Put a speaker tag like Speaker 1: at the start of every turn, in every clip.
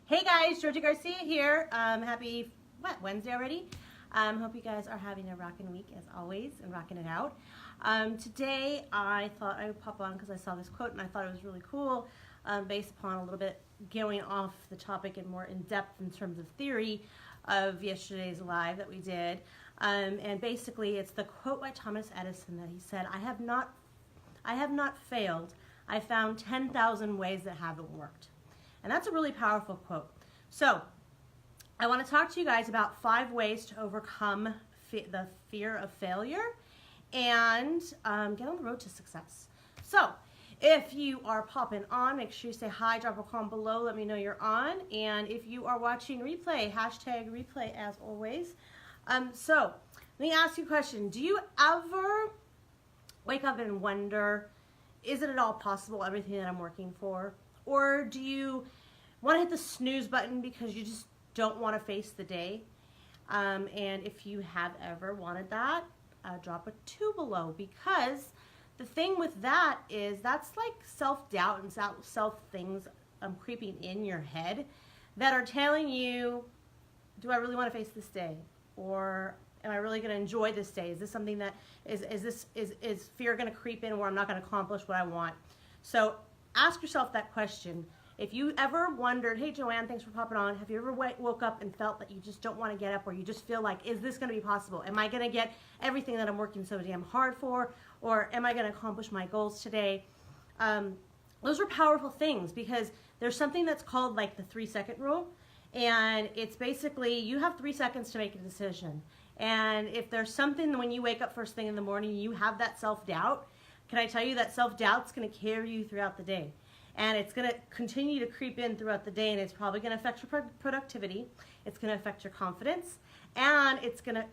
Speaker 1: Hey guys, Georgie Garcia here. Happy, Wednesday already? Hope you guys are having a rockin' week as always and rocking it out. Today I thought I would pop on because I saw this quote and I thought it was really cool based upon a little bit going off the topic and more in depth in terms of theory of yesterday's live that we did. And basically it's the quote by Thomas Edison that he said, I have not failed. I found 10,000 ways that haven't worked. And that's a really powerful quote. So I want to talk to you guys about 5 ways to overcome the fear of failure and get on the road to success. So if you are popping on, make sure you say hi, drop a comment below, let me know you're on. And if you are watching replay, hashtag replay as always. So let me ask you a question. Do you ever wake up and wonder, is it at all possible, everything that I'm working for? Or do you want to hit the snooze button because you just don't want to face the day? And if you have ever wanted that, drop a 2 below, because the thing with that is that's like self-doubt and self-things creeping in your head that are telling you, do I really want to face this day? Or am I really going to enjoy this day? Is this something that is fear going to creep in where I'm not going to accomplish what I want? So ask yourself that question. If you ever wondered, hey Joanne, thanks for popping on. Have you ever woke up and felt that you just don't want to get up, or you just feel like, is this going to be possible? Am I going to get everything that I'm working so damn hard for? Or am I going to accomplish my goals today? Those are powerful things, because there's something that's called like the 3-second rule. And it's basically, you have 3 seconds to make a decision. And if there's something when you wake up first thing in the morning, you have that self-doubt, can I tell you that self-doubt's going to carry you throughout the day? And it's going to continue to creep in throughout the day, and it's probably going to affect your productivity, it's going to affect your confidence, and it's going to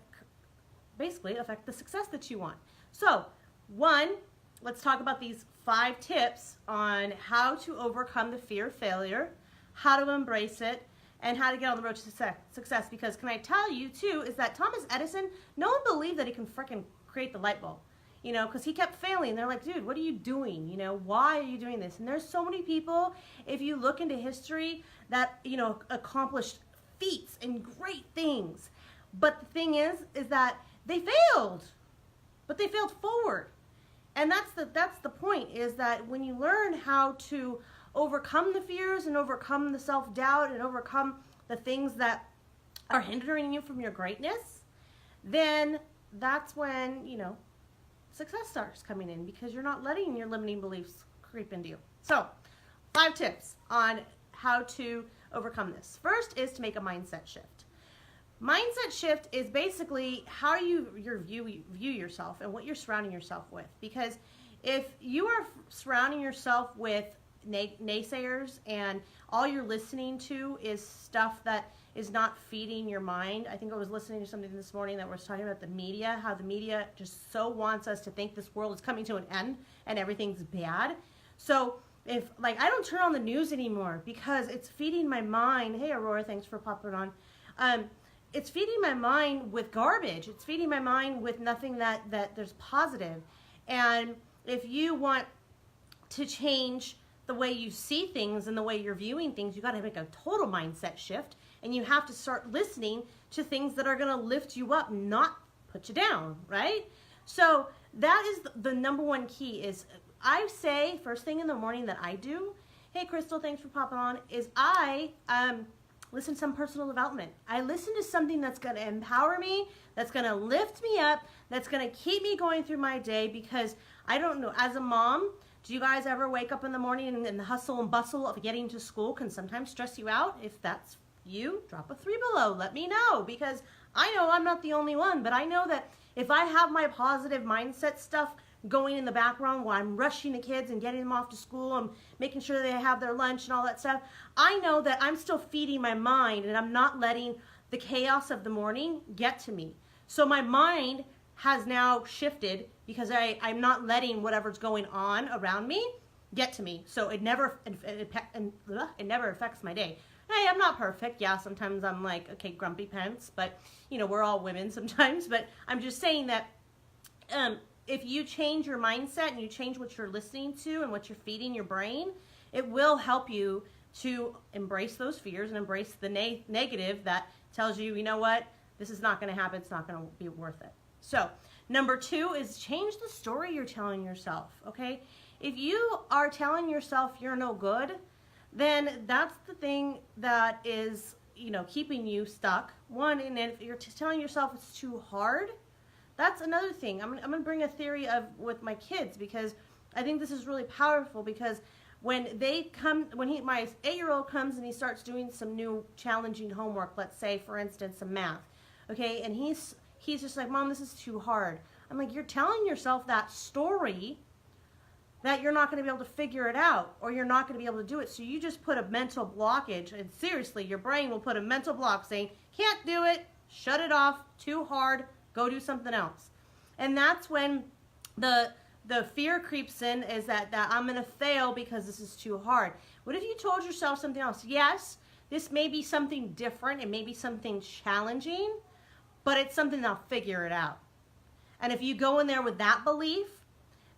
Speaker 1: basically affect the success that you want. So, let's talk about these 5 tips on how to overcome the fear of failure, how to embrace it, and how to get on the road to success. Because can I tell you too, is that Thomas Edison, no one believed that he can freaking create the light bulb. You know, because he kept failing. They're like, dude, what are you doing? You know, why are you doing this? And there's so many people, if you look into history, that, you know, accomplished feats and great things. But the thing is that they failed. But they failed forward. And that's the point, is that when you learn how to overcome the fears and overcome the self-doubt and overcome the things that are hindering you from your greatness, then that's when, you know, success starts coming in, because you're not letting your limiting beliefs creep into you. So, 5 tips on how to overcome this. First is to make a mindset shift. Mindset shift is basically how you view yourself and what you're surrounding yourself with. Because if you are surrounding yourself with naysayers and all you're listening to is stuff that is not feeding your mind. I think I was listening to something this morning that was talking about the media, how the media just so wants us to think this world is coming to an end and everything's bad. So if, like, I don't turn on the news anymore because it's feeding my mind. Hey Aurora, thanks for popping on. It's feeding my mind with garbage. It's feeding my mind with nothing that there's positive. And if you want to change the way you see things and the way you're viewing things, you got to make a total mindset shift, and you have to start listening to things that are going to lift you up, not put you down, right? So that is the number one key. Is I say first thing in the morning that I do, hey Crystal, thanks for popping on, is I listen to some personal development. I listen to something that's going to empower me, that's going to lift me up, that's going to keep me going through my day. Because I don't know, as a mom, do you guys ever wake up in the morning and the hustle and bustle of getting to school can sometimes stress you out? If that's you, drop a 3 below. Let me know, because I know I'm not the only one. But I know that if I have my positive mindset stuff going in the background while I'm rushing the kids and getting them off to school and making sure they have their lunch and all that stuff, I know that I'm still feeding my mind and I'm not letting the chaos of the morning get to me. So my mind has now shifted because I'm not letting whatever's going on around me get to me. So it never affects my day. Hey, I'm not perfect. Yeah, sometimes I'm like, okay, grumpy pants, but you know, we're all women sometimes. But I'm just saying that if you change your mindset and you change what you're listening to and what you're feeding your brain, it will help you to embrace those fears and embrace the negative that tells you, you know what, this is not going to happen. It's not going to be worth it. So number 2 is change the story you're telling yourself, okay? If you are telling yourself you're no good, then that's the thing that is, keeping you stuck. One, and if you're telling yourself it's too hard, that's another thing. I'm going to bring a theory with my kids, because I think this is really powerful, because when my 8-year-old comes and he starts doing some new challenging homework, let's say, for instance, some math, okay, and he's just like, Mom, this is too hard. I'm like, you're telling yourself that story that you're not going to be able to figure it out, or you're not going to be able to do it. So you just put a mental blockage, and seriously, your brain will put a mental block saying, can't do it, shut it off, too hard, go do something else. And that's when the fear creeps in, is that I'm going to fail because this is too hard. What if you told yourself something else? Yes, this may be something different, it may be something challenging, but it's something I'll figure it out. And if you go in there with that belief,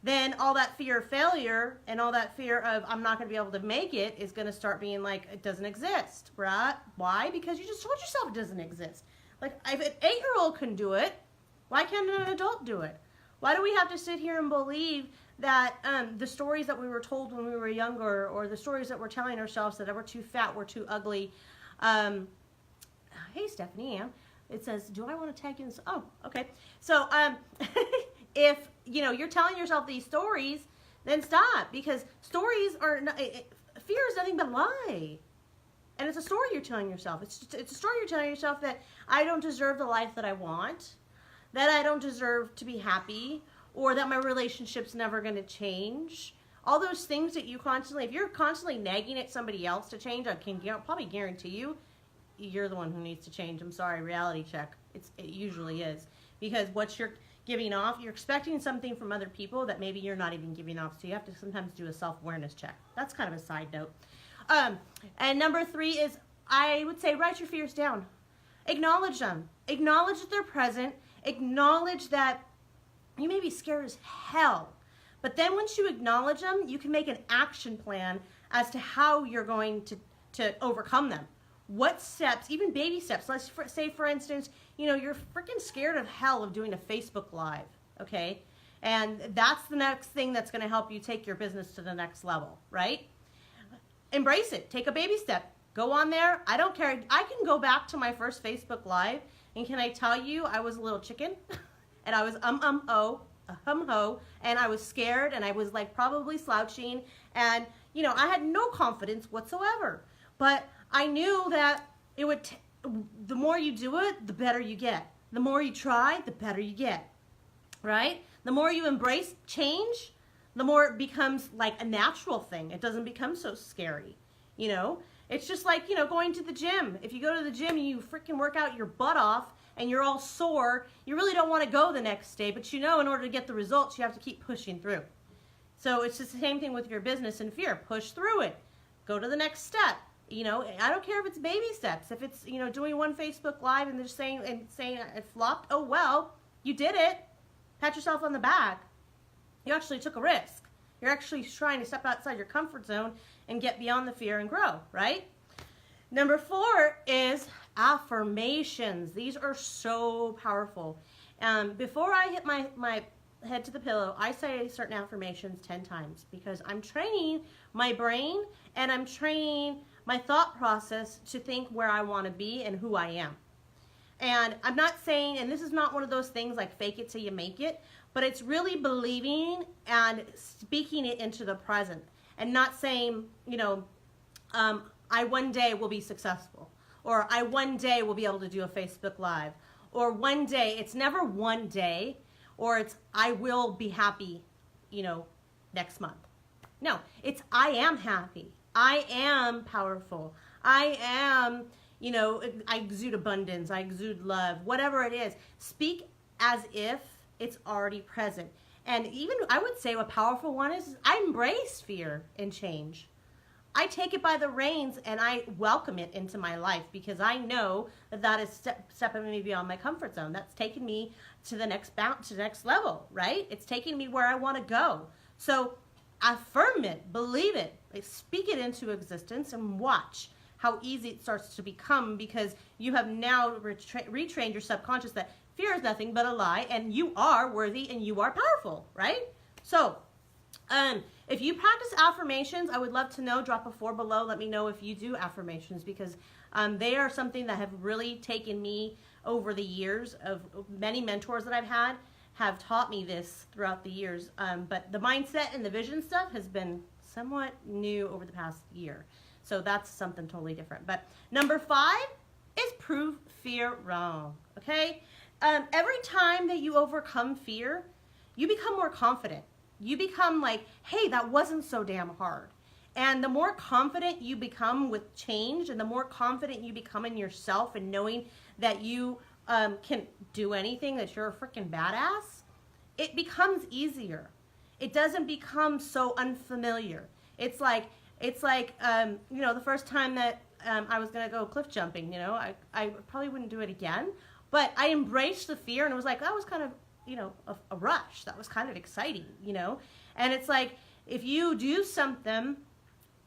Speaker 1: then all that fear of failure and all that fear of I'm not going to be able to make it is going to start being like, it doesn't exist, right? Why? Because you just told yourself it doesn't exist. Like, if an 8-year-old can do it, why can't an adult do it? Why do we have to sit here and believe that the stories that we were told when we were younger, or the stories that we're telling ourselves that we're too fat, we're too ugly? Hey, Stephanie, it says, do I want to tag you in this? Oh, okay. So if you're telling yourself these stories, then stop, because stories are not, fear is nothing but lie. And it's a story you're telling yourself. It's a story you're telling yourself that I don't deserve the life that I want, that I don't deserve to be happy, or that my relationship's never going to change. All those things that you constantly, if you're constantly nagging at somebody else to change, I can probably guarantee you're the one who needs to change. I'm sorry, reality check. It usually is. Because what you're giving off, you're expecting something from other people that maybe you're not even giving off. So you have to sometimes do a self-awareness check. That's kind of a side note. And number 3 is, I would say, write your fears down. Acknowledge them. Acknowledge that they're present. Acknowledge that you may be scared as hell. But then once you acknowledge them, you can make an action plan as to how you're going to overcome them. What steps, even baby steps. Let's say, for instance, you're freaking scared of hell of doing a Facebook Live, okay? And that's the next thing that's going to help you take your business to the next level, right? Embrace it. Take a baby step. Go on there. I don't care. I can go back to my first Facebook Live, and can I tell you, I was a little chicken, and I was hum-ho, and I was scared, and I was like probably slouching, and I had no confidence whatsoever. But I knew that it would. The more you do it, the better you get. The more you try, the better you get. Right? The more you embrace change, the more it becomes like a natural thing. It doesn't become so scary. It's just like going to the gym. If you go to the gym and you freaking work out your butt off and you're all sore, you really don't want to go the next day. But in order to get the results, you have to keep pushing through. So it's just the same thing with your business and fear. Push through it. Go to the next step. I don't care if it's baby steps. If it's, doing one Facebook Live and they're saying it flopped, oh well, you did it. Pat yourself on the back. You actually took a risk. You're actually trying to step outside your comfort zone and get beyond the fear and grow, right? Number 4 is affirmations. These are so powerful. Before I hit my head to the pillow, I say certain affirmations 10 times, because I'm training my brain and I'm training my thought process to think where I want to be and who I am. And I'm not saying, and this is not one of those things like fake it till you make it, but it's really believing and speaking it into the present, and not saying, I one day will be successful, or I one day will be able to do a Facebook Live, or one day. It's never one day, or it's I will be happy, next month. No, it's I am happy. I am powerful. I am, I exude abundance. I exude love. Whatever it is, speak as if it's already present. And even I would say a powerful one is I embrace fear and change. I take it by the reins and I welcome it into my life, because I know that is stepping me beyond my comfort zone. That's taking me to the next level, right? It's taking me where I want to go. So affirm it, believe it, speak it into existence and watch how easy it starts to become, because you have now retrained your subconscious that fear is nothing but a lie, and you are worthy and you are powerful, right? So, if you practice affirmations, I would love to know. Drop a 4 below. Let me know if you do affirmations, because they are something that have really taken me over the years. Of many mentors that I've had have taught me this throughout the years. But the mindset and the vision stuff has been somewhat new over the past year. So that's something totally different. But number 5 is prove fear wrong, okay? Every time that you overcome fear, you become more confident. You become like, hey, that wasn't so damn hard. And the more confident you become with change, and the more confident you become in yourself and knowing that you can do anything, that you're a freaking badass, it becomes easier. It doesn't become so unfamiliar. It's like you know, the first time that I was going to go cliff jumping, you know, I probably wouldn't do it again, but I embraced the fear, and it was like, that was kind of, you know, a rush. That was kind of exciting, you know, and it's like, if you do something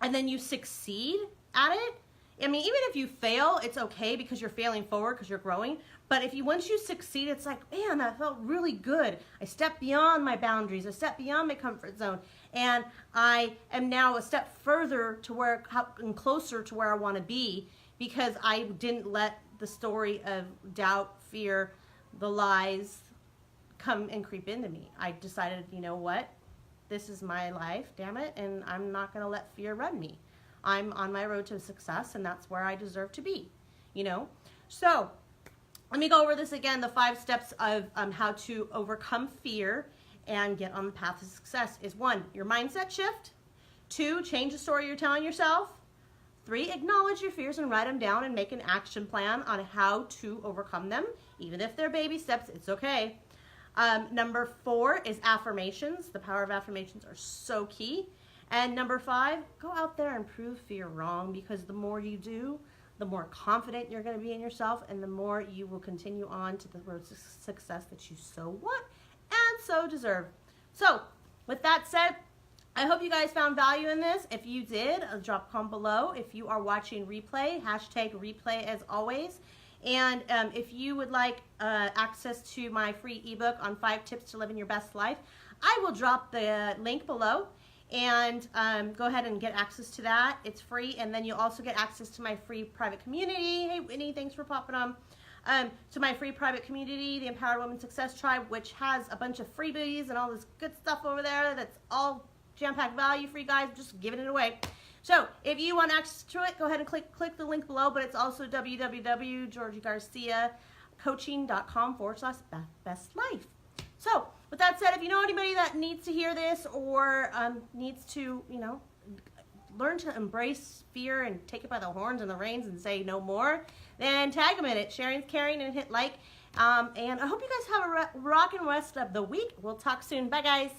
Speaker 1: and then you succeed at it, I mean, even if you fail, it's okay, because you're failing forward, because you're growing. But if once you succeed, it's like, man, that felt really good. I stepped beyond my boundaries. I stepped beyond my comfort zone. And I am now a step further to where, and closer to where I want to be, because I didn't let the story of doubt, fear, the lies come and creep into me. I decided, you know what? This is my life, damn it, and I'm not going to let fear run me. I'm on my road to success, and that's where I deserve to be, you know? So let me go over this again. The 5 steps of how to overcome fear and get on the path to success is 1, your mindset shift. 2, change the story you're telling yourself. 3, acknowledge your fears and write them down and make an action plan on how to overcome them. Even if they're baby steps, it's okay. Number 4 is affirmations. The power of affirmations are so key. And number 5, go out there and prove fear wrong, because the more you do, the more confident you're going to be in yourself, and the more you will continue on to the road to success that you so want and so deserve. So with that said, I hope you guys found value in this. If you did, drop a comment below. If you are watching replay, hashtag replay as always. And if you would like access to my free ebook on 5 tips to living your best life, I will drop the link below. And go ahead and get access to that. It's free, and then you'll also get access to my free private community. Hey, Whitney, thanks for popping on. To my free private community, the Empowered Women Success Tribe, which has a bunch of freebies and all this good stuff over there that's all jam-packed value for you guys. Just giving it away. So if you want access to it, go ahead and click the link below, but it's also www.georgiegarcia.coaching.com/bestlife. So with that said, if you know anybody that needs to hear this, or needs to, you know, learn to embrace fear and take it by the horns and the reins and say no more, then tag them in it. Sharing's caring, and hit like. And I hope you guys have a rockin' rest of the week. We'll talk soon. Bye, guys.